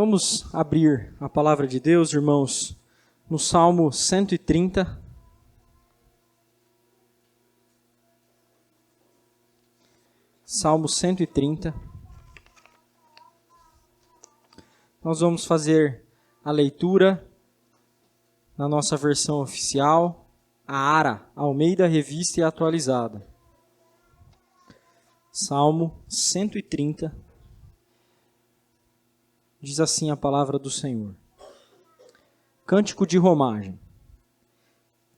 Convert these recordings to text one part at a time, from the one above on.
Vamos abrir a palavra de Deus, irmãos, no Salmo 130. Salmo 130. Nós vamos fazer a leitura na nossa versão oficial, a ARA, Almeida Revista e Atualizada. Salmo 130. Diz assim a palavra do Senhor. Cântico de romagem.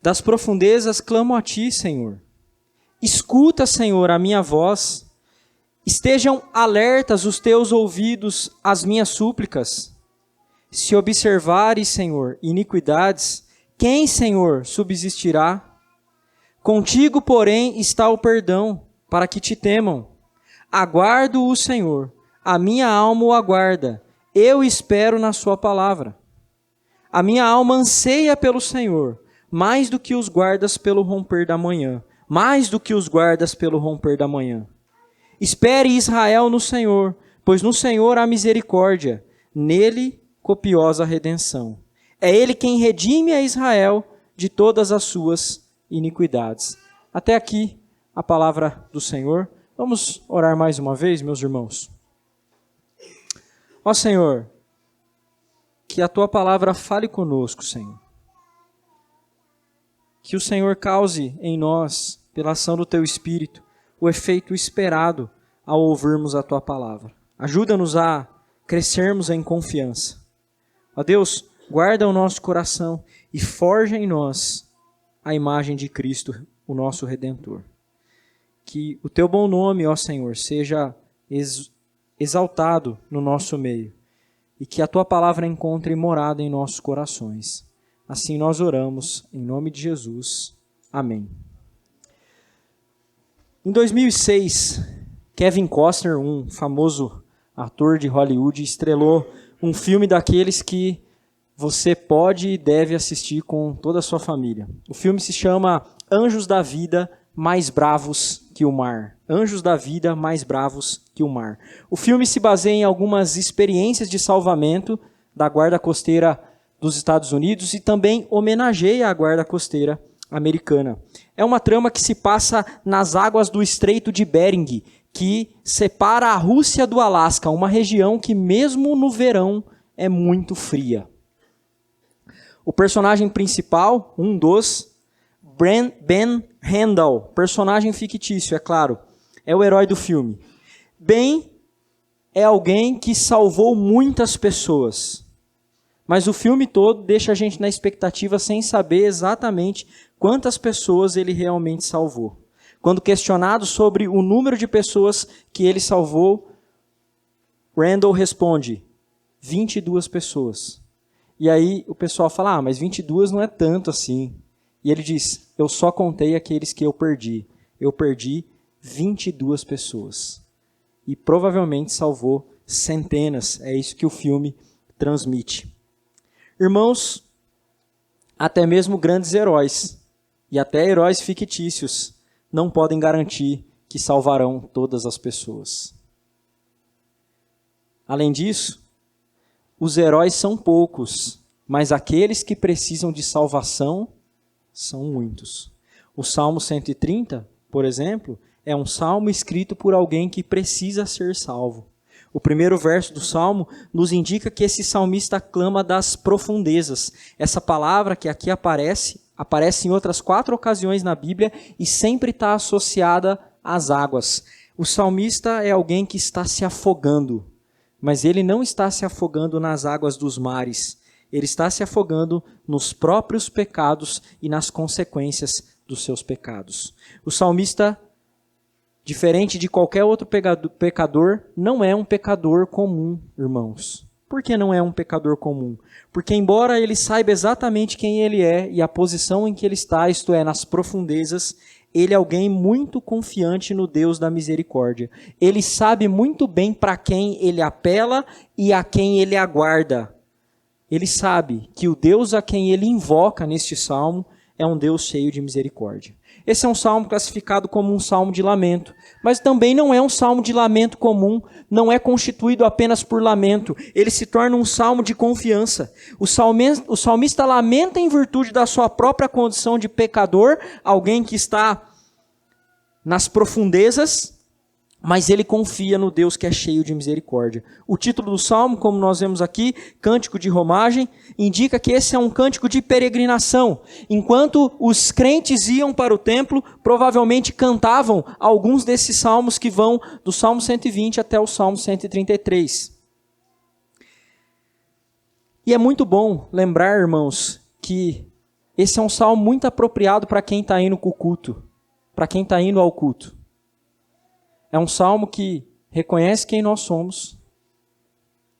Das profundezas clamo a ti, Senhor. Escuta, Senhor, a minha voz. Estejam alertas os teus ouvidos às minhas súplicas. Se observares, Senhor, iniquidades, quem, Senhor, subsistirá? Contigo, porém, está o perdão, para que te temam. Aguardo o Senhor, a minha alma o aguarda. Eu espero na sua palavra. A minha alma anseia pelo Senhor, mais do que os guardas pelo romper da manhã. Mais do que os guardas pelo romper da manhã. Espere Israel no Senhor, pois no Senhor há misericórdia, nele copiosa redenção. É ele quem redime a Israel de todas as suas iniquidades. Até aqui a palavra do Senhor. Vamos orar mais uma vez, meus irmãos. Ó Senhor, que a Tua palavra fale conosco, Senhor. Que o Senhor cause em nós, pela ação do Teu Espírito, o efeito esperado ao ouvirmos a Tua palavra. Ajuda-nos a crescermos em confiança. Ó Deus, guarda o nosso coração e forja em nós a imagem de Cristo, o nosso Redentor. Que o Teu bom nome, ó Senhor, seja exaltado no nosso meio e que a Tua palavra encontre morada em nossos corações. Assim nós oramos, em nome de Jesus. Amém. Em 2006, Kevin Costner, um famoso ator de Hollywood, estrelou um filme daqueles que você pode e deve assistir com toda a sua família. O filme se chama Anjos da Vida Mais Bravos que o Mar. Anjos da Vida Mais Bravos que o Mar. O filme se baseia em algumas experiências de salvamento da Guarda Costeira dos Estados Unidos e também homenageia a Guarda Costeira americana. É uma trama que se passa nas águas do Estreito de Bering, que separa a Rússia do Alasca, uma região que mesmo no verão é muito fria. O personagem principal, um dos, Ben Randall, personagem fictício, é claro, é o herói do filme. Ben é alguém que salvou muitas pessoas, mas o filme todo deixa a gente na expectativa sem saber exatamente quantas pessoas ele realmente salvou. Quando questionado sobre o número de pessoas que ele salvou, Randall responde, 22 pessoas. E aí o pessoal fala, mas 22 não é tanto assim. E ele diz, eu só contei aqueles que eu perdi. Eu perdi 22 pessoas. E provavelmente salvou centenas. É isso que o filme transmite. Irmãos, até mesmo grandes heróis, e até heróis fictícios, não podem garantir que salvarão todas as pessoas. Além disso, os heróis são poucos, mas aqueles que precisam de salvação são muitos. O Salmo 130, por exemplo, é um salmo escrito por alguém que precisa ser salvo. O primeiro verso do salmo nos indica que esse salmista clama das profundezas. Essa palavra que aqui aparece em outras 4 ocasiões na Bíblia e sempre está associada às águas. O salmista é alguém que está se afogando, mas ele não está se afogando nas águas dos mares. Ele está se afogando nos próprios pecados e nas consequências dos seus pecados. O salmista, diferente de qualquer outro pecador, não é um pecador comum, irmãos. Por que não é um pecador comum? Porque embora ele saiba exatamente quem ele é e a posição em que ele está, isto é, nas profundezas, ele é alguém muito confiante no Deus da misericórdia. Ele sabe muito bem para quem ele apela e a quem ele aguarda. Ele sabe que o Deus a quem ele invoca neste salmo é um Deus cheio de misericórdia. Esse é um salmo classificado como um salmo de lamento, mas também não é um salmo de lamento comum, não é constituído apenas por lamento, ele se torna um salmo de confiança. O salmista lamenta em virtude da sua própria condição de pecador, alguém que está nas profundezas, mas ele confia no Deus que é cheio de misericórdia. O título do salmo, como nós vemos aqui, Cântico de Romagem, indica que esse é um cântico de peregrinação. Enquanto os crentes iam para o templo, provavelmente cantavam alguns desses salmos que vão do Salmo 120 até o Salmo 133. E é muito bom lembrar, irmãos, que esse é um salmo muito apropriado para quem está indo com o culto, para quem está indo ao culto. É um salmo que reconhece quem nós somos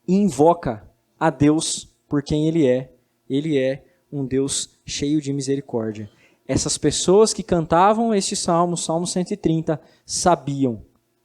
e invoca a Deus por quem Ele é. Ele é um Deus cheio de misericórdia. Essas pessoas que cantavam este salmo, Salmo 130, sabiam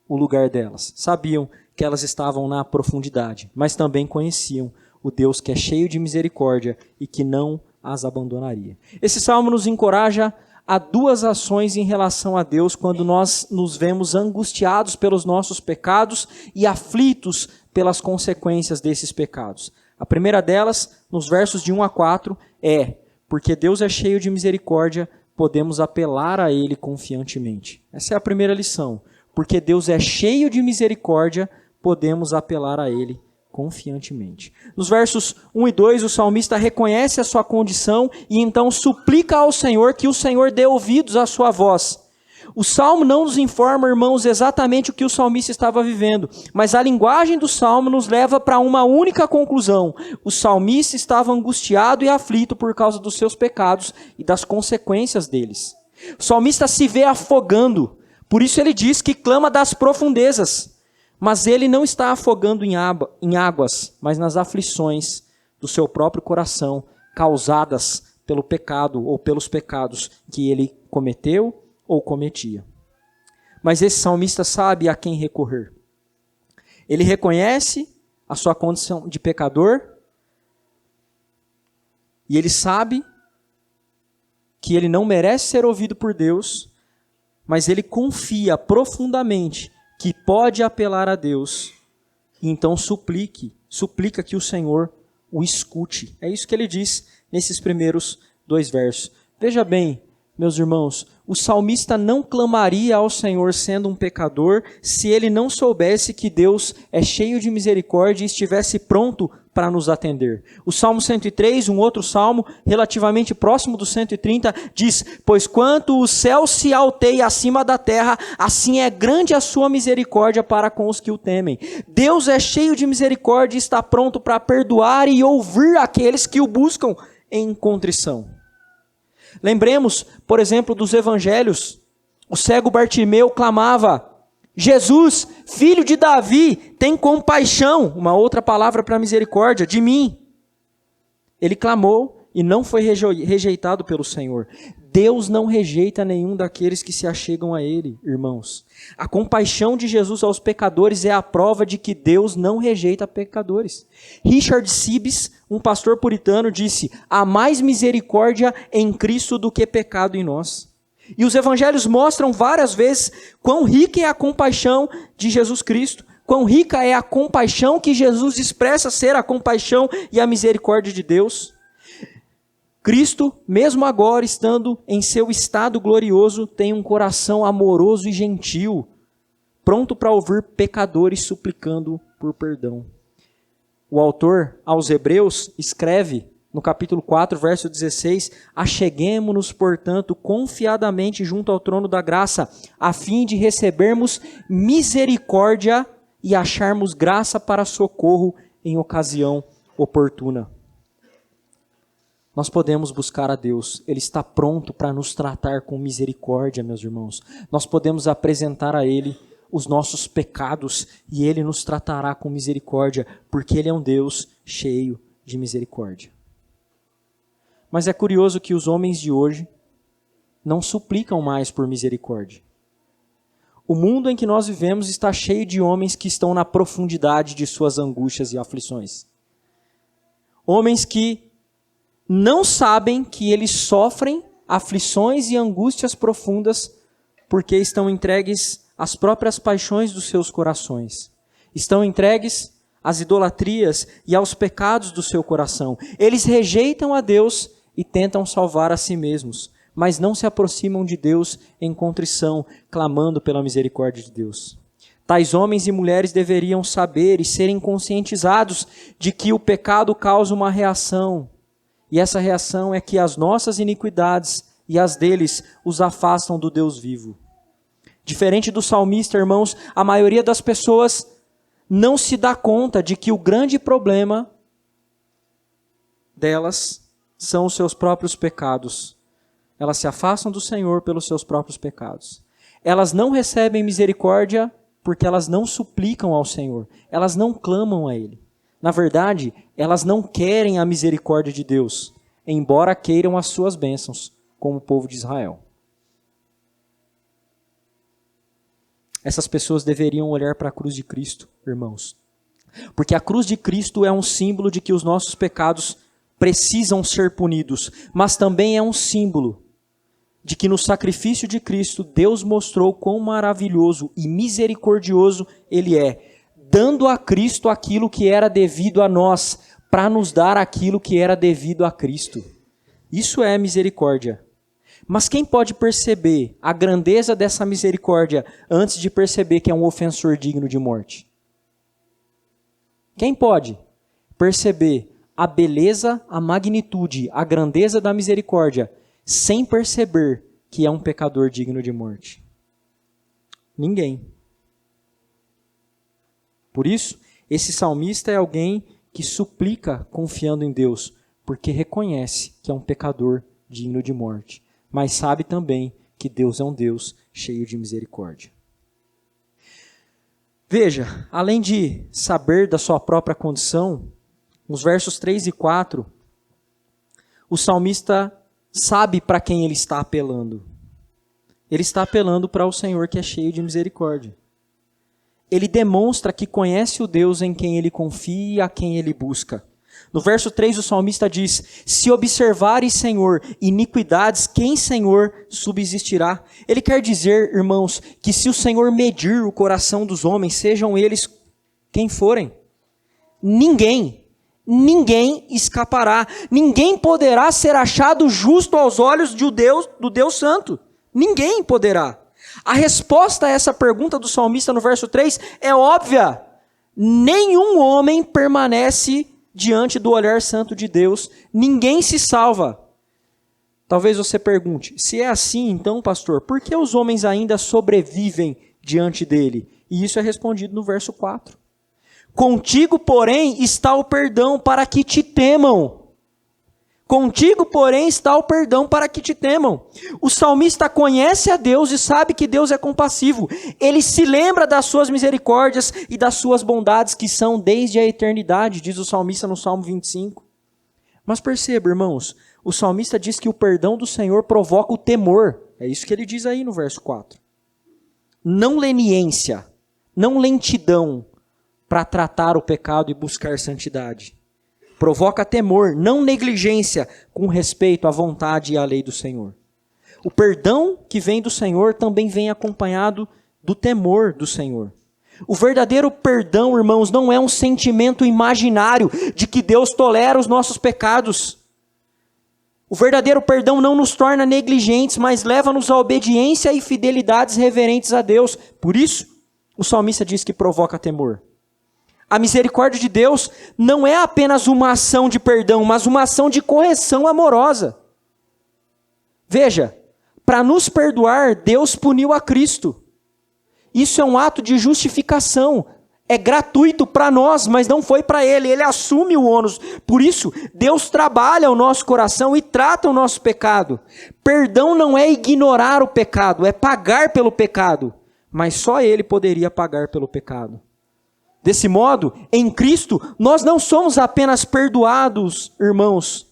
o lugar delas. Sabiam que elas estavam na profundidade, mas também conheciam o Deus que é cheio de misericórdia e que não as abandonaria. Esse salmo nos encoraja há duas ações em relação a Deus quando nós nos vemos angustiados pelos nossos pecados e aflitos pelas consequências desses pecados. A primeira delas, nos versos de 1 a 4, é: porque Deus é cheio de misericórdia, podemos apelar a Ele confiantemente. Essa é a primeira lição. Porque Deus é cheio de misericórdia, podemos apelar a Ele confiantemente. Nos versos 1 e 2, o salmista reconhece a sua condição e então suplica ao Senhor que o Senhor dê ouvidos à sua voz. O salmo não nos informa, irmãos, exatamente o que o salmista estava vivendo, mas a linguagem do salmo nos leva para uma única conclusão. O salmista estava angustiado e aflito por causa dos seus pecados e das consequências deles. O salmista se vê afogando, por isso ele diz que clama das profundezas. Mas ele não está afogando em águas, mas nas aflições do seu próprio coração, causadas pelo pecado ou pelos pecados que ele cometeu ou cometia. Mas esse salmista sabe a quem recorrer. Ele reconhece a sua condição de pecador e ele sabe que ele não merece ser ouvido por Deus, mas ele confia profundamente que pode apelar a Deus, e então suplica que o Senhor o escute. É isso que ele diz nesses primeiros 2 versos. Veja bem, meus irmãos, o salmista não clamaria ao Senhor sendo um pecador se ele não soubesse que Deus é cheio de misericórdia e estivesse pronto para nos atender. O Salmo 103, um outro salmo relativamente próximo do 130, diz: pois quanto o céu se alteia acima da terra, assim é grande a sua misericórdia para com os que o temem. Deus é cheio de misericórdia e está pronto para perdoar e ouvir aqueles que o buscam em contrição. Lembremos, por exemplo, dos evangelhos. O cego Bartimeu clamava: Jesus, filho de Davi, tem compaixão, uma outra palavra para misericórdia, de mim. Ele clamou e não foi rejeitado pelo Senhor. Deus não rejeita nenhum daqueles que se achegam a Ele, irmãos. A compaixão de Jesus aos pecadores é a prova de que Deus não rejeita pecadores. Richard Sibbes, um pastor puritano, disse: há mais misericórdia em Cristo do que pecado em nós. E os evangelhos mostram várias vezes quão rica é a compaixão de Jesus Cristo, quão rica é a compaixão que Jesus expressa ser a compaixão e a misericórdia de Deus. Cristo, mesmo agora estando em seu estado glorioso, tem um coração amoroso e gentil, pronto para ouvir pecadores suplicando por perdão. O autor aos Hebreus escreve no capítulo 4, verso 16: acheguemo-nos, portanto, confiadamente junto ao trono da graça, a fim de recebermos misericórdia e acharmos graça para socorro em ocasião oportuna. Nós podemos buscar a Deus, Ele está pronto para nos tratar com misericórdia, meus irmãos. Nós podemos apresentar a Ele os nossos pecados e Ele nos tratará com misericórdia, porque Ele é um Deus cheio de misericórdia. Mas é curioso que os homens de hoje não suplicam mais por misericórdia. O mundo em que nós vivemos está cheio de homens que estão na profundidade de suas angústias e aflições. Homens que não sabem que eles sofrem aflições e angústias profundas, porque estão entregues às próprias paixões dos seus corações. Estão entregues às idolatrias e aos pecados do seu coração. Eles rejeitam a Deus e tentam salvar a si mesmos, mas não se aproximam de Deus em contrição, clamando pela misericórdia de Deus. Tais homens e mulheres deveriam saber e serem conscientizados de que o pecado causa uma reação, e essa reação é que as nossas iniquidades e as deles os afastam do Deus vivo. Diferente do salmista, irmãos, a maioria das pessoas não se dá conta de que o grande problema delas são os seus próprios pecados. Elas se afastam do Senhor pelos seus próprios pecados. Elas não recebem misericórdia porque elas não suplicam ao Senhor. Elas não clamam a Ele. Na verdade, elas não querem a misericórdia de Deus, embora queiram as suas bênçãos, como o povo de Israel. Essas pessoas deveriam olhar para a cruz de Cristo, irmãos. Porque a cruz de Cristo é um símbolo de que os nossos pecados precisam ser punidos, mas também é um símbolo de que no sacrifício de Cristo, Deus mostrou quão maravilhoso e misericordioso Ele é, dando a Cristo aquilo que era devido a nós, para nos dar aquilo que era devido a Cristo. Isso é misericórdia. Mas quem pode perceber a grandeza dessa misericórdia antes de perceber que é um ofensor digno de morte? Quem pode perceber a beleza, a magnitude, a grandeza da misericórdia sem perceber que é um pecador digno de morte? Ninguém. Por isso, esse salmista é alguém que suplica confiando em Deus, porque reconhece que é um pecador digno de morte, mas sabe também que Deus é um Deus cheio de misericórdia. Veja, além de saber da sua própria condição, nos versos 3 e 4, o salmista sabe para quem ele está apelando. Ele está apelando para o Senhor que é cheio de misericórdia. Ele demonstra que conhece o Deus em quem ele confia e a quem ele busca. No verso 3 o salmista diz: se observares, Senhor, iniquidades, quem, Senhor, subsistirá? Ele quer dizer, irmãos, que se o Senhor medir o coração dos homens, sejam eles quem forem, ninguém escapará. Ninguém poderá ser achado justo aos olhos do Deus Santo. Ninguém poderá. A resposta a essa pergunta do salmista no verso 3 é óbvia. Nenhum homem permanece diante do olhar santo de Deus. Ninguém se salva. Talvez você pergunte, se é assim então, pastor, por que os homens ainda sobrevivem diante dele? E isso é respondido no verso 4. Contigo, porém, está o perdão para que te temam. Contigo, porém, está o perdão para que te temam. O salmista conhece a Deus e sabe que Deus é compassivo. Ele se lembra das suas misericórdias e das suas bondades que são desde a eternidade, diz o salmista no Salmo 25. Mas perceba, irmãos, o salmista diz que o perdão do Senhor provoca o temor. É isso que ele diz aí no verso 4. Não leniência, não lentidão para tratar o pecado e buscar santidade. Provoca temor, não negligência, com respeito à vontade e à lei do Senhor. O perdão que vem do Senhor também vem acompanhado do temor do Senhor. O verdadeiro perdão, irmãos, não é um sentimento imaginário de que Deus tolera os nossos pecados. O verdadeiro perdão não nos torna negligentes, mas leva-nos à obediência e fidelidades reverentes a Deus. Por isso, o salmista diz que provoca temor. A misericórdia de Deus não é apenas uma ação de perdão, mas uma ação de correção amorosa. Veja, para nos perdoar, Deus puniu a Cristo. Isso é um ato de justificação. É gratuito para nós, mas não foi para Ele. Ele assume o ônus. Por isso, Deus trabalha o nosso coração e trata o nosso pecado. Perdão não é ignorar o pecado, é pagar pelo pecado. Mas só Ele poderia pagar pelo pecado. Desse modo, em Cristo, nós não somos apenas perdoados, irmãos,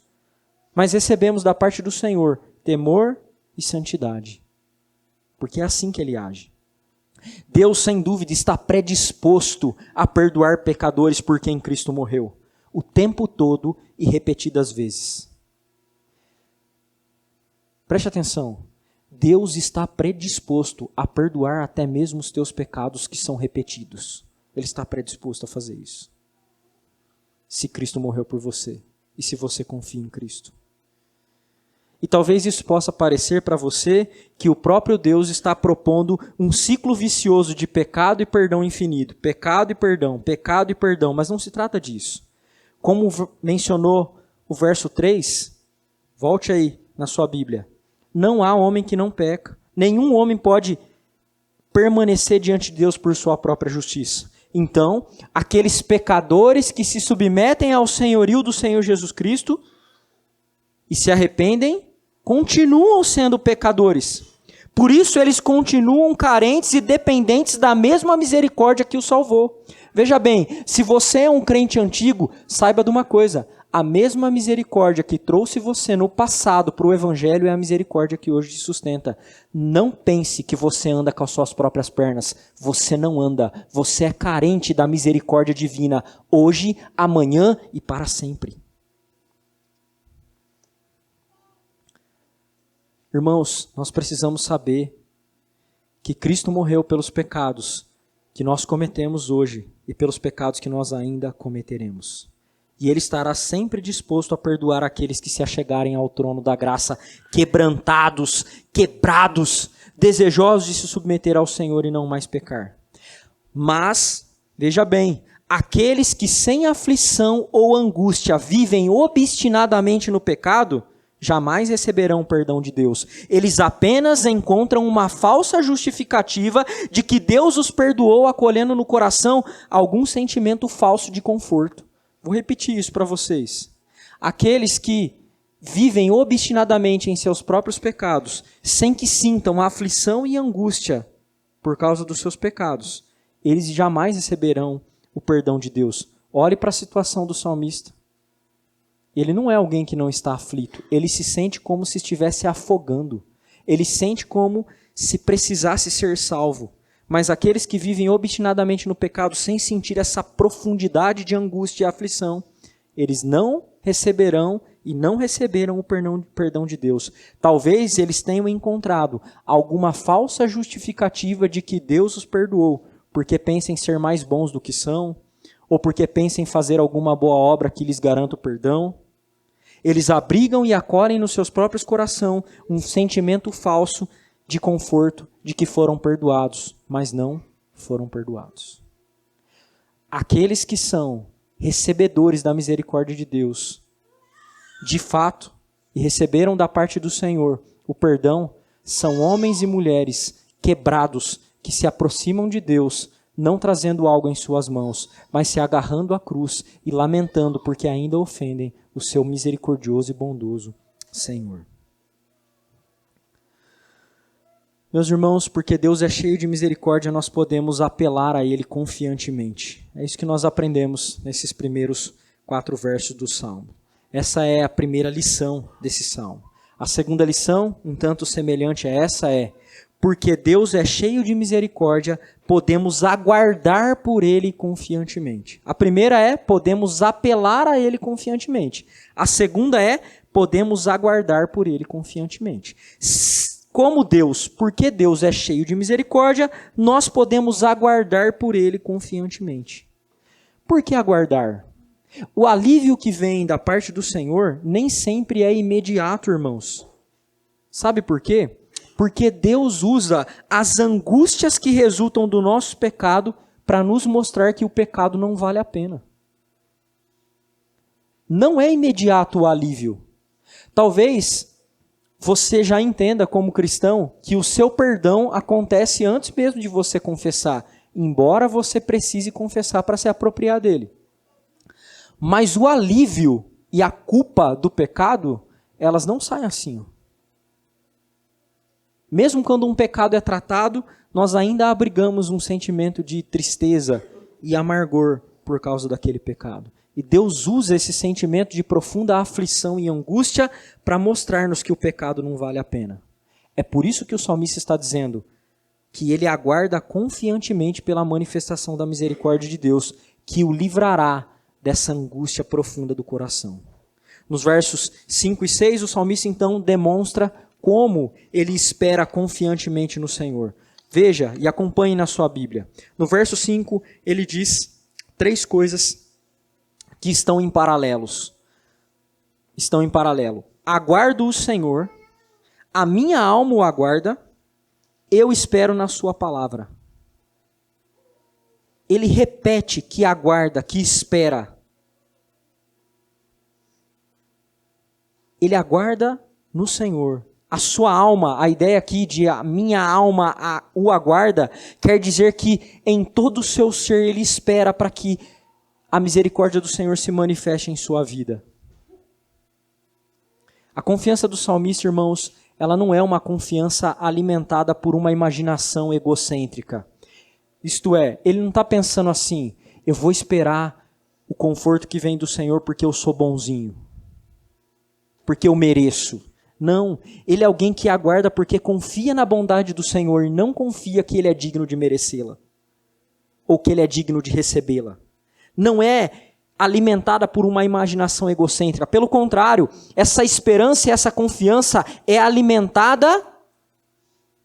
mas recebemos da parte do Senhor temor e santidade. Porque é assim que Ele age. Deus, sem dúvida, está predisposto a perdoar pecadores por quem Cristo morreu, o tempo todo e repetidas vezes. Preste atenção. Deus está predisposto a perdoar até mesmo os teus pecados que são repetidos. Ele está predisposto a fazer isso. Se Cristo morreu por você e se você confia em Cristo. E talvez isso possa parecer para você que o próprio Deus está propondo um ciclo vicioso de pecado e perdão infinito. Pecado e perdão, mas não se trata disso. Como mencionou o verso 3, volte aí na sua Bíblia. Não há homem que não peca. Nenhum homem pode permanecer diante de Deus por sua própria justiça. Então, aqueles pecadores que se submetem ao senhorio do Senhor Jesus Cristo e se arrependem, continuam sendo pecadores. Por isso eles continuam carentes e dependentes da mesma misericórdia que os salvou. Veja bem, se você é um crente antigo, saiba de uma coisa. A mesma misericórdia que trouxe você no passado para o Evangelho é a misericórdia que hoje te sustenta. Não pense que você anda com as suas próprias pernas. Você não anda. Você é carente da misericórdia divina. Hoje, amanhã e para sempre. Irmãos, nós precisamos saber que Cristo morreu pelos pecados que nós cometemos hoje e pelos pecados que nós ainda cometeremos. E Ele estará sempre disposto a perdoar aqueles que se achegarem ao trono da graça, quebrantados, quebrados, desejosos de se submeter ao Senhor e não mais pecar. Mas, veja bem, aqueles que sem aflição ou angústia vivem obstinadamente no pecado, jamais receberão o perdão de Deus. Eles apenas encontram uma falsa justificativa de que Deus os perdoou, acolhendo no coração algum sentimento falso de conforto. Vou repetir isso para vocês. Aqueles que vivem obstinadamente em seus próprios pecados, sem que sintam aflição e angústia por causa dos seus pecados, eles jamais receberão o perdão de Deus. Olhe para a situação do salmista. Ele não é alguém que não está aflito. Ele se sente como se estivesse afogando. Ele sente como se precisasse ser salvo. Mas aqueles que vivem obstinadamente no pecado, sem sentir essa profundidade de angústia e aflição, eles não receberão e não receberam o perdão de Deus. Talvez eles tenham encontrado alguma falsa justificativa de que Deus os perdoou, porque pensam em ser mais bons do que são, ou porque pensam em fazer alguma boa obra que lhes garanta o perdão. Eles abrigam e acolhem nos seus próprios corações um sentimento falso de conforto, de que foram perdoados, mas não foram perdoados. Aqueles que são recebedores da misericórdia de Deus, de fato, e receberam da parte do Senhor o perdão, são homens e mulheres quebrados, que se aproximam de Deus, não trazendo algo em suas mãos, mas se agarrando à cruz e lamentando porque ainda ofendem o seu misericordioso e bondoso Senhor. Meus irmãos, porque Deus é cheio de misericórdia, nós podemos apelar a Ele confiantemente. É isso que nós aprendemos nesses primeiros 4 versos do Salmo. Essa é a primeira lição desse Salmo. A segunda lição, um tanto semelhante a essa, é: porque Deus é cheio de misericórdia, podemos aguardar por Ele confiantemente. A primeira é: podemos apelar a Ele confiantemente. A segunda é: podemos aguardar por Ele confiantemente. Como Deus, porque Deus é cheio de misericórdia, nós podemos aguardar por Ele confiantemente. Por que aguardar? O alívio que vem da parte do Senhor nem sempre é imediato, irmãos. Sabe por quê? Porque Deus usa as angústias que resultam do nosso pecado para nos mostrar que o pecado não vale a pena. Não é imediato o alívio. Talvez você já entenda como cristão que o seu perdão acontece antes mesmo de você confessar, embora você precise confessar para se apropriar dele. Mas o alívio e a culpa do pecado, elas não saem assim. Mesmo quando um pecado é tratado, nós ainda abrigamos um sentimento de tristeza e amargor por causa daquele pecado. E Deus usa esse sentimento de profunda aflição e angústia para mostrar-nos que o pecado não vale a pena. É por isso que o salmista está dizendo que ele aguarda confiantemente pela manifestação da misericórdia de Deus, que o livrará dessa angústia profunda do coração. Nos versos 5 e 6, o salmista então demonstra como ele espera confiantemente no Senhor. Veja e acompanhe na sua Bíblia. No verso 5, ele diz 3 coisas que estão em paralelos. Estão em paralelo. Aguardo o Senhor, a minha alma o aguarda, eu espero na sua palavra. Ele repete que aguarda, que espera. Ele aguarda no Senhor. A sua alma, a ideia aqui de a minha alma o aguarda, quer dizer que em todo o seu ser ele espera para que a misericórdia do Senhor se manifeste em sua vida. A confiança do salmista, irmãos, ela não é uma confiança alimentada por uma imaginação egocêntrica. Isto é, ele não está pensando assim, eu vou esperar o conforto que vem do Senhor porque eu sou bonzinho, porque eu mereço. Não, ele é alguém que aguarda porque confia na bondade do Senhor e não confia que ele é digno de merecê-la, ou que ele é digno de recebê-la. Não é alimentada por uma imaginação egocêntrica. Pelo contrário, essa esperança e essa confiança é alimentada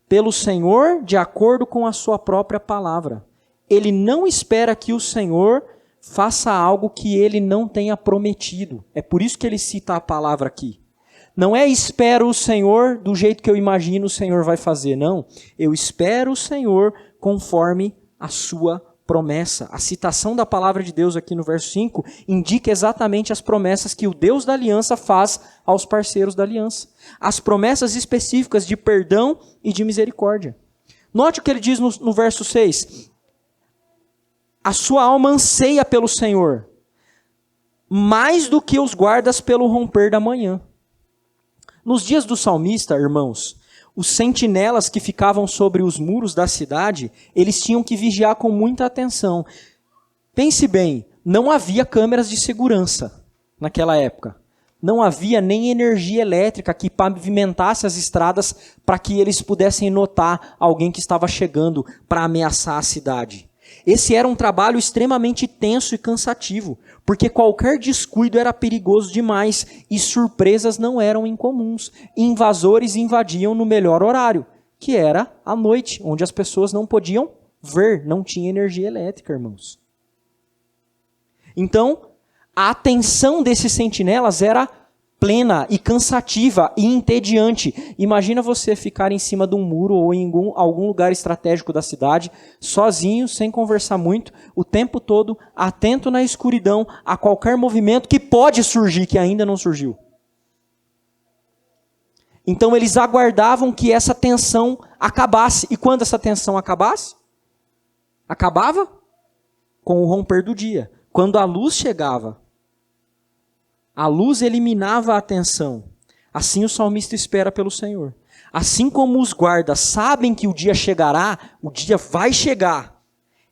pelo Senhor de acordo com a sua própria palavra. Ele não espera que o Senhor faça algo que ele não tenha prometido. É por isso que ele cita a palavra aqui. Não é espero o Senhor do jeito que eu imagino o Senhor vai fazer. Não, eu espero o Senhor conforme a sua promessa. A citação da palavra de Deus aqui no verso 5 indica exatamente as promessas que o Deus da aliança faz aos parceiros da aliança. As promessas específicas de perdão e de misericórdia. Note o que ele diz no verso 6. A sua alma anseia pelo Senhor, mais do que os guardas pelo romper da manhã. Nos dias do salmista, irmãos, os sentinelas que ficavam sobre os muros da cidade, eles tinham que vigiar com muita atenção. Pense bem, não havia câmeras de segurança naquela época. Não havia nem energia elétrica que pavimentasse as estradas para que eles pudessem notar alguém que estava chegando para ameaçar a cidade. Esse era um trabalho extremamente tenso e cansativo, porque qualquer descuido era perigoso demais e surpresas não eram incomuns. Invasores invadiam no melhor horário, que era à noite, onde as pessoas não podiam ver, não tinha energia elétrica, irmãos. Então, a atenção desses sentinelas era plena e cansativa e entediante. Imagina você ficar em cima de um muro ou em algum lugar estratégico da cidade, sozinho, sem conversar muito, o tempo todo, atento na escuridão a qualquer movimento que pode surgir, que ainda não surgiu. Então eles aguardavam que essa tensão acabasse. E quando essa tensão acabasse? Acabava com o romper do dia. Quando a luz chegava. A luz eliminava a tensão. Assim o salmista espera pelo Senhor. Assim como os guardas sabem que o dia chegará, o dia vai chegar.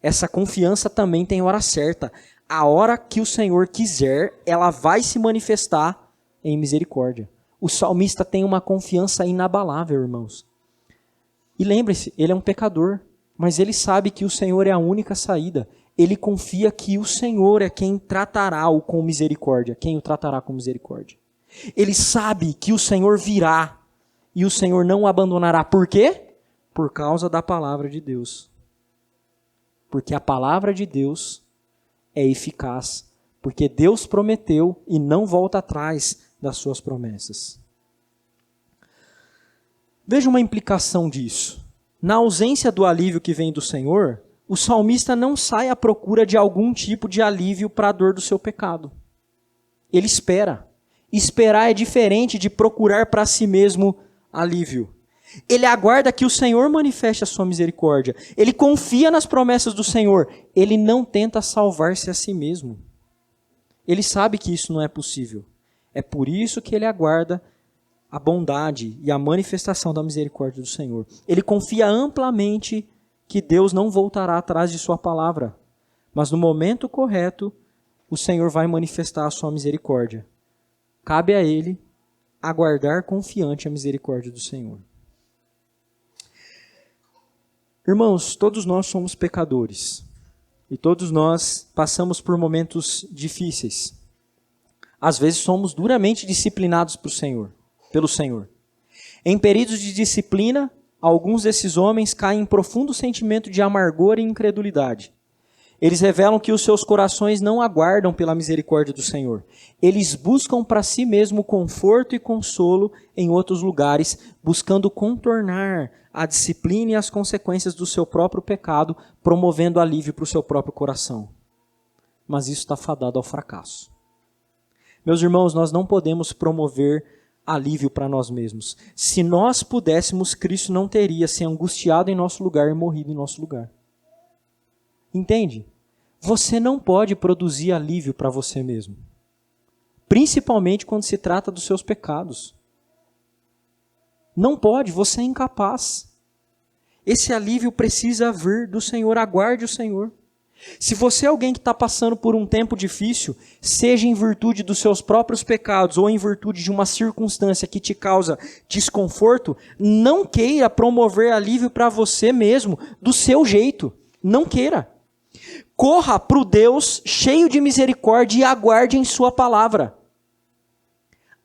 Essa confiança também tem hora certa. A hora que o Senhor quiser, ela vai se manifestar em misericórdia. O salmista tem uma confiança inabalável, irmãos. E lembre-se, ele é um pecador, mas ele sabe que o Senhor é a única saída. Ele confia que o Senhor é quem tratará-o com misericórdia, quem o tratará com misericórdia. Ele sabe que o Senhor virá e o Senhor não o abandonará. Por quê? Por causa da palavra de Deus. Porque a palavra de Deus é eficaz. Porque Deus prometeu e não volta atrás das suas promessas. Veja uma implicação disso. Na ausência do alívio que vem do Senhor, o salmista não sai à procura de algum tipo de alívio para a dor do seu pecado. Ele espera. Esperar é diferente de procurar para si mesmo alívio. Ele aguarda que o Senhor manifeste a sua misericórdia. Ele confia nas promessas do Senhor. Ele não tenta salvar-se a si mesmo. Ele sabe que isso não é possível. É por isso que ele aguarda a bondade e a manifestação da misericórdia do Senhor. Ele confia amplamente que Deus não voltará atrás de sua palavra, mas no momento correto, o Senhor vai manifestar a sua misericórdia. Cabe a ele aguardar confiante a misericórdia do Senhor. Irmãos, todos nós somos pecadores e todos nós passamos por momentos difíceis. Às vezes somos duramente disciplinados pelo Senhor. Em períodos de disciplina, alguns desses homens caem em profundo sentimento de amargor e incredulidade. Eles revelam que os seus corações não aguardam pela misericórdia do Senhor. Eles buscam para si mesmo conforto e consolo em outros lugares, buscando contornar a disciplina e as consequências do seu próprio pecado, promovendo alívio para o seu próprio coração. Mas isso está fadado ao fracasso. Meus irmãos, nós não podemos promover alívio para nós mesmos. Se nós pudéssemos, Cristo não teria se angustiado em nosso lugar e morrido em nosso lugar. Entende? Você não pode produzir alívio para você mesmo. Principalmente quando se trata dos seus pecados. Não pode, você é incapaz. Esse alívio precisa vir do Senhor, aguarde o Senhor. Se você é alguém que está passando por um tempo difícil, seja em virtude dos seus próprios pecados ou em virtude de uma circunstância que te causa desconforto, não queira promover alívio para você mesmo do seu jeito. Não queira. Corra para o Deus cheio de misericórdia e aguarde em sua palavra.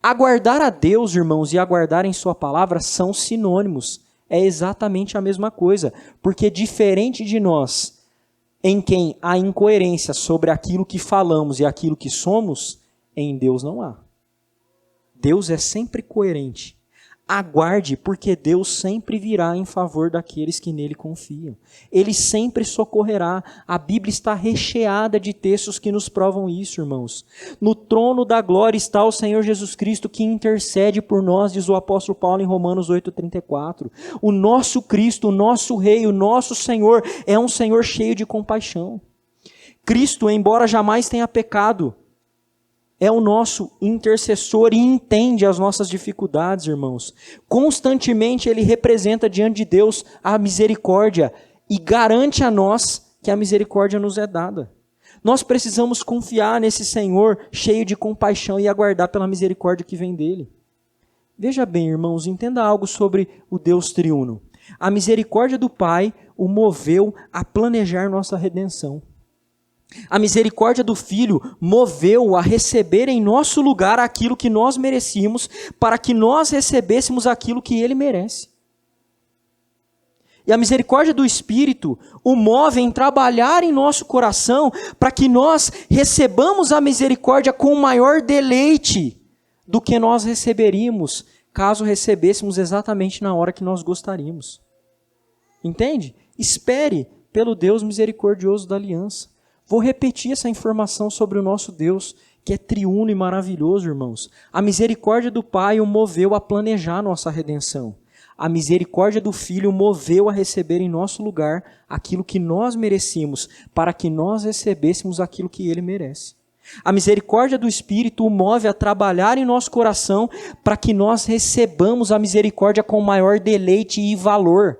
Aguardar a Deus, irmãos, e aguardar em sua palavra são sinônimos. É exatamente a mesma coisa. Porque diferente de nós, em quem há incoerência sobre aquilo que falamos e aquilo que somos, em Deus não há. Deus é sempre coerente. Aguarde, porque Deus sempre virá em favor daqueles que nele confiam. Ele sempre socorrerá. A Bíblia está recheada de textos que nos provam isso, irmãos. No trono da glória está o Senhor Jesus Cristo que intercede por nós, diz o apóstolo Paulo em Romanos 8,34. O nosso Cristo, o nosso Rei, o nosso Senhor é um Senhor cheio de compaixão. Cristo, embora jamais tenha pecado, é o nosso intercessor e entende as nossas dificuldades, irmãos. Constantemente Ele representa diante de Deus a misericórdia e garante a nós que a misericórdia nos é dada. Nós precisamos confiar nesse Senhor cheio de compaixão e aguardar pela misericórdia que vem dEle. Veja bem, irmãos, entenda algo sobre o Deus triuno. A misericórdia do Pai o moveu a planejar nossa redenção. A misericórdia do Filho moveu-o a receber em nosso lugar aquilo que nós merecíamos, para que nós recebêssemos aquilo que Ele merece. E a misericórdia do Espírito o move em trabalhar em nosso coração, para que nós recebamos a misericórdia com maior deleite do que nós receberíamos, caso recebêssemos exatamente na hora que nós gostaríamos. Entende? Espere pelo Deus misericordioso da aliança. Vou repetir essa informação sobre o nosso Deus, que é triuno e maravilhoso, irmãos. A misericórdia do Pai o moveu a planejar nossa redenção. A misericórdia do Filho o moveu a receber em nosso lugar aquilo que nós merecíamos, para que nós recebêssemos aquilo que Ele merece. A misericórdia do Espírito o move a trabalhar em nosso coração, para que nós recebamos a misericórdia com maior deleite e valor.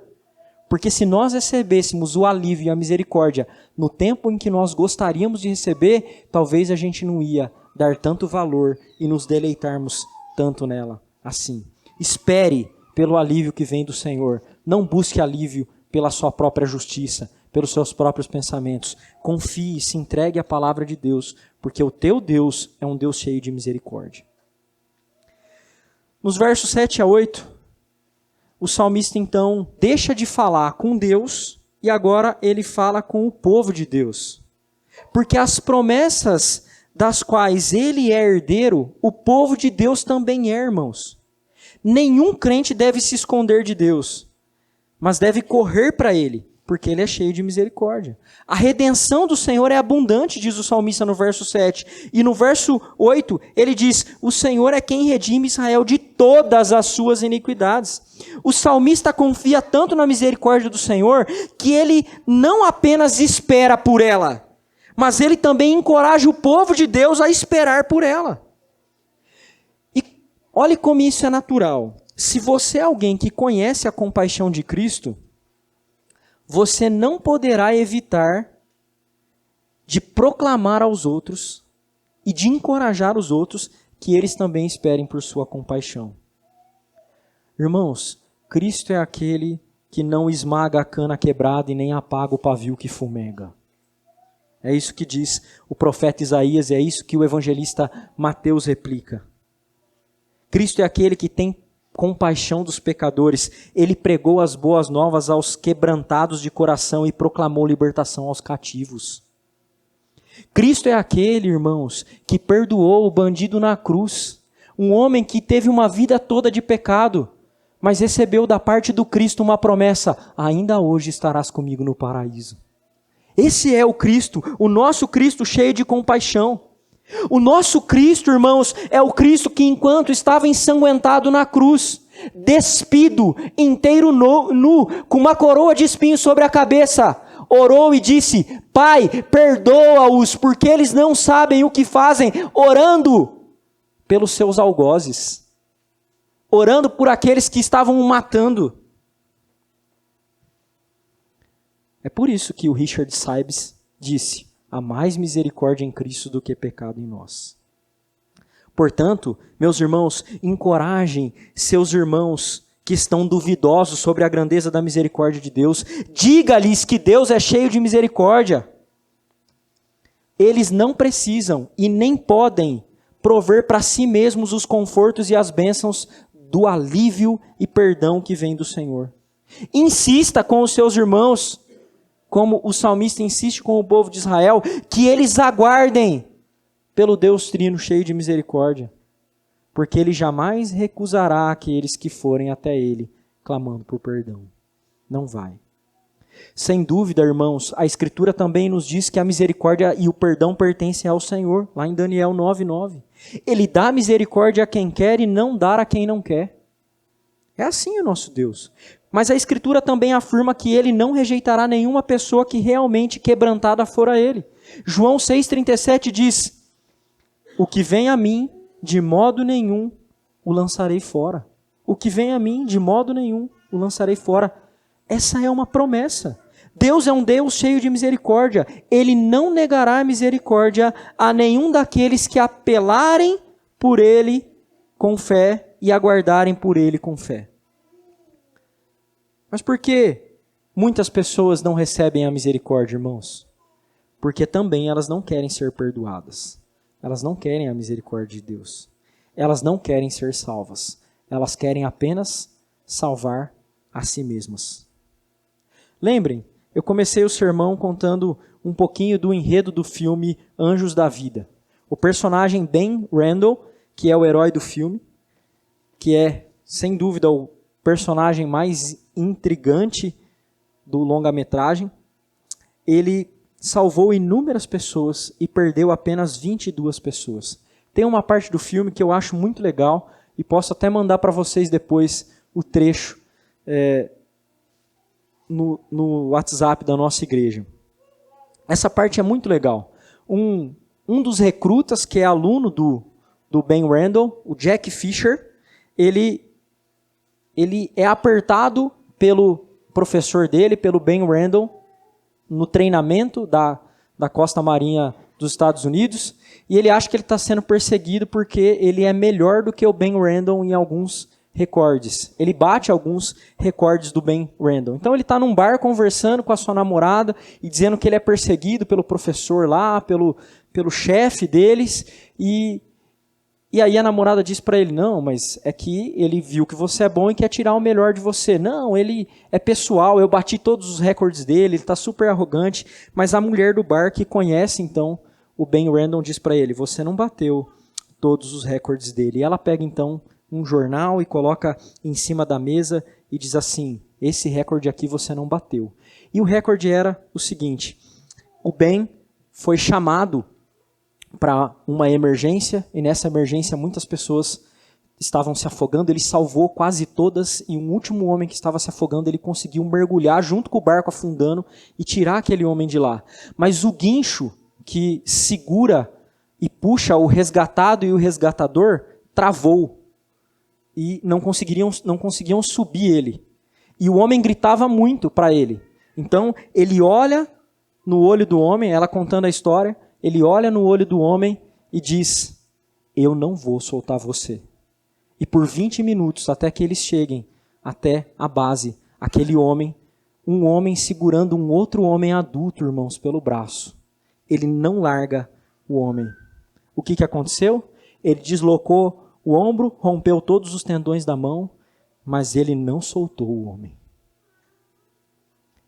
Porque se nós recebêssemos o alívio e a misericórdia no tempo em que nós gostaríamos de receber, talvez a gente não ia dar tanto valor e nos deleitarmos tanto nela assim. Espere pelo alívio que vem do Senhor. Não busque alívio pela sua própria justiça, pelos seus próprios pensamentos. Confie, se entregue à palavra de Deus, porque o teu Deus é um Deus cheio de misericórdia. Nos versos 7 a 8... o salmista, então, deixa de falar com Deus e agora ele fala com o povo de Deus. Porque as promessas das quais ele é herdeiro, o povo de Deus também é, irmãos. Nenhum crente deve se esconder de Deus, mas deve correr para Ele, porque Ele é cheio de misericórdia. A redenção do Senhor é abundante, diz o salmista no verso 7. E no verso 8, ele diz, o Senhor é quem redime Israel de todas as suas iniquidades. O salmista confia tanto na misericórdia do Senhor, que ele não apenas espera por ela, mas ele também encoraja o povo de Deus a esperar por ela. E olhe como isso é natural. Se você é alguém que conhece a compaixão de Cristo, você não poderá evitar de proclamar aos outros e de encorajar os outros que eles também esperem por sua compaixão. Irmãos, Cristo é aquele que não esmaga a cana quebrada e nem apaga o pavio que fumega. É isso que diz o profeta Isaías e é isso que o evangelista Mateus replica. Cristo é aquele que tem compaixão dos pecadores. Ele pregou as boas novas aos quebrantados de coração e proclamou libertação aos cativos. Cristo é aquele, irmãos, que perdoou o bandido na cruz. Um homem que teve uma vida toda de pecado, mas recebeu da parte do Cristo uma promessa: ainda hoje estarás comigo no paraíso. Esse é o Cristo, o nosso Cristo cheio de compaixão. O nosso Cristo, irmãos, é o Cristo que enquanto estava ensanguentado na cruz, despido, inteiro nu, com uma coroa de espinhos sobre a cabeça, orou e disse: Pai, perdoa-os, porque eles não sabem o que fazem, orando pelos seus algozes, orando por aqueles que estavam o matando. É por isso que o Richard Sibbes disse: há mais misericórdia em Cristo do que pecado em nós. Portanto, meus irmãos, encorajem seus irmãos que estão duvidosos sobre a grandeza da misericórdia de Deus. Diga-lhes que Deus é cheio de misericórdia. Eles não precisam e nem podem prover para si mesmos os confortos e as bênçãos do alívio e perdão que vem do Senhor. Insista com os seus irmãos, como o salmista insiste com o povo de Israel, que eles aguardem pelo Deus Trino cheio de misericórdia, porque Ele jamais recusará aqueles que forem até Ele, clamando por perdão. Não vai. Sem dúvida, irmãos, a Escritura também nos diz que a misericórdia e o perdão pertencem ao Senhor, lá em Daniel 9:9. Ele dá misericórdia a quem quer e não dá a quem não quer. É assim o nosso Deus. Mas a Escritura também afirma que Ele não rejeitará nenhuma pessoa que realmente quebrantada for a Ele. João 6,37 diz: o que vem a mim, de modo nenhum o lançarei fora. O que vem a mim, de modo nenhum o lançarei fora. Essa é uma promessa. Deus é um Deus cheio de misericórdia. Ele não negará a misericórdia a nenhum daqueles que apelarem por Ele com fé e aguardarem por Ele com fé. Mas por que muitas pessoas não recebem a misericórdia, irmãos? Porque também elas não querem ser perdoadas. Elas não querem a misericórdia de Deus. Elas não querem ser salvas. Elas querem apenas salvar a si mesmas. Lembrem, eu comecei o sermão contando um pouquinho do enredo do filme Anjos da Vida. O personagem Ben Randall, que é o herói do filme, que é, sem dúvida, o personagem mais intrigante do longa-metragem, ele salvou inúmeras pessoas e perdeu apenas 22 pessoas. Tem uma parte do filme que eu acho muito legal e posso até mandar para vocês depois o trecho no WhatsApp da nossa igreja. Essa parte é muito legal. Um dos recrutas, que é aluno do Ben Randall, o Jack Fisher, ele é apertado pelo professor dele, pelo Ben Randall, no treinamento da Costa Marinha dos Estados Unidos, e ele acha que ele está sendo perseguido porque ele é melhor do que o Ben Randall em alguns recordes. Ele bate alguns recordes do Ben Randall. Então ele está num bar conversando com a sua namorada e dizendo que ele é perseguido pelo professor lá, pelo chefe deles, e aí a namorada diz para ele: não, mas é que ele viu que você é bom e quer tirar o melhor de você. Não, ele é pessoal, eu bati todos os recordes dele, ele está super arrogante. Mas a mulher do bar, que conhece então o Ben Randall, diz para ele: você não bateu todos os recordes dele. E ela pega então um jornal e coloca em cima da mesa e diz assim: esse recorde aqui você não bateu. E o recorde era o seguinte: o Ben foi chamado para uma emergência, e nessa emergência muitas pessoas estavam se afogando, ele salvou quase todas, e um último homem que estava se afogando, ele conseguiu mergulhar junto com o barco afundando e tirar aquele homem de lá. Mas o guincho que segura e puxa o resgatado e o resgatador travou, e não conseguiam subir ele. E o homem gritava muito para ele. Então ele olha no olho do homem, ela contando a história, ele olha no olho do homem e diz: eu não vou soltar você. E por 20 minutos, até que eles cheguem até a base, aquele homem, um homem segurando um outro homem adulto, irmãos, pelo braço. Ele não larga o homem. O que aconteceu? Ele deslocou o ombro, rompeu todos os tendões da mão mas ele não soltou o homem.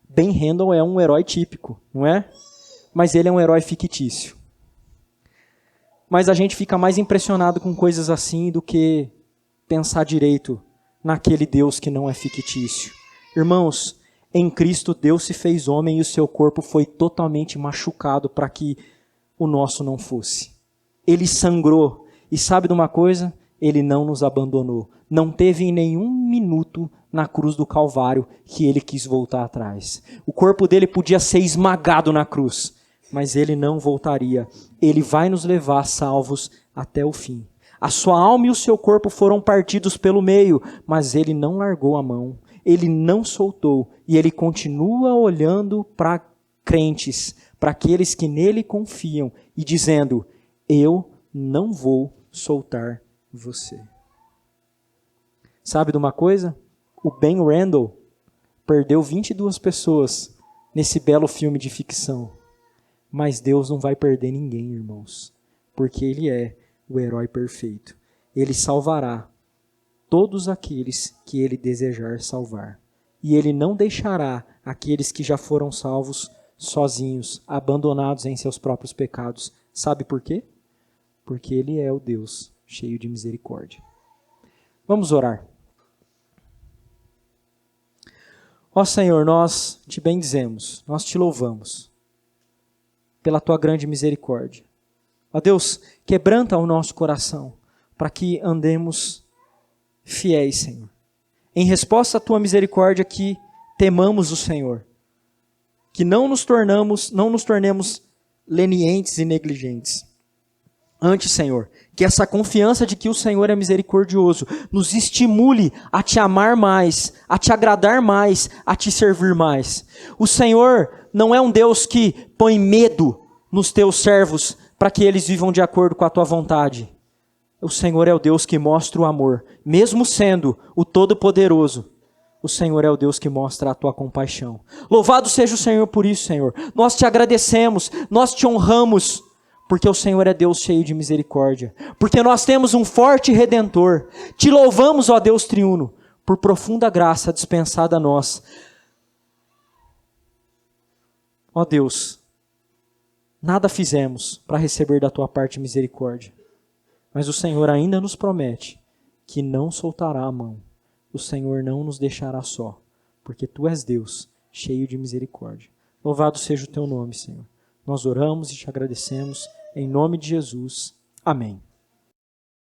Ben Handel é um herói típico, não é? Mas ele é um herói fictício. Mas a gente fica mais impressionado com coisas assim do que pensar direito naquele Deus que não é fictício. Irmãos, em Cristo Deus se fez homem e o seu corpo foi totalmente machucado para que o nosso não fosse. Ele sangrou. E sabe de uma coisa? Ele não nos abandonou. Não teve em nenhum minuto na cruz do Calvário que ele quis voltar atrás. O corpo dele podia ser esmagado na cruz, mas ele não voltaria. Ele vai nos levar salvos até o fim. A sua alma e o seu corpo foram partidos pelo meio, mas ele não largou a mão. Ele não soltou e ele continua olhando para crentes, para aqueles que nele confiam e dizendo: eu não vou soltar você. Sabe de uma coisa? O Ben Randall perdeu 22 pessoas nesse belo filme de ficção. Mas Deus não vai perder ninguém, irmãos, porque Ele é o herói perfeito. Ele salvará todos aqueles que Ele desejar salvar. E Ele não deixará aqueles que já foram salvos sozinhos, abandonados em seus próprios pecados. Sabe por quê? Porque Ele é o Deus cheio de misericórdia. Vamos orar. Ó Senhor, nós te bendizemos, nós te louvamos pela tua grande misericórdia. Ó Deus, quebranta o nosso coração para que andemos fiéis, Senhor. Em resposta à tua misericórdia, que temamos o Senhor, que não nos tornemos lenientes e negligentes. Antes, Senhor, que essa confiança de que o Senhor é misericordioso nos estimule a te amar mais, a te agradar mais, a te servir mais. O Senhor não é um Deus que põe medo nos teus servos para que eles vivam de acordo com a tua vontade. O Senhor é o Deus que mostra o amor, mesmo sendo o Todo-Poderoso. O Senhor é o Deus que mostra a tua compaixão. Louvado seja o Senhor por isso, Senhor. Nós te agradecemos, nós te honramos, porque o Senhor é Deus cheio de misericórdia. Porque nós temos um forte Redentor. Te louvamos, ó Deus triuno, por profunda graça dispensada a nós. Ó Deus, nada fizemos para receber da tua parte misericórdia. Mas o Senhor ainda nos promete que não soltará a mão. O Senhor não nos deixará só, porque tu és Deus, cheio de misericórdia. Louvado seja o teu nome, Senhor. Nós oramos e te agradecemos em nome de Jesus. Amém.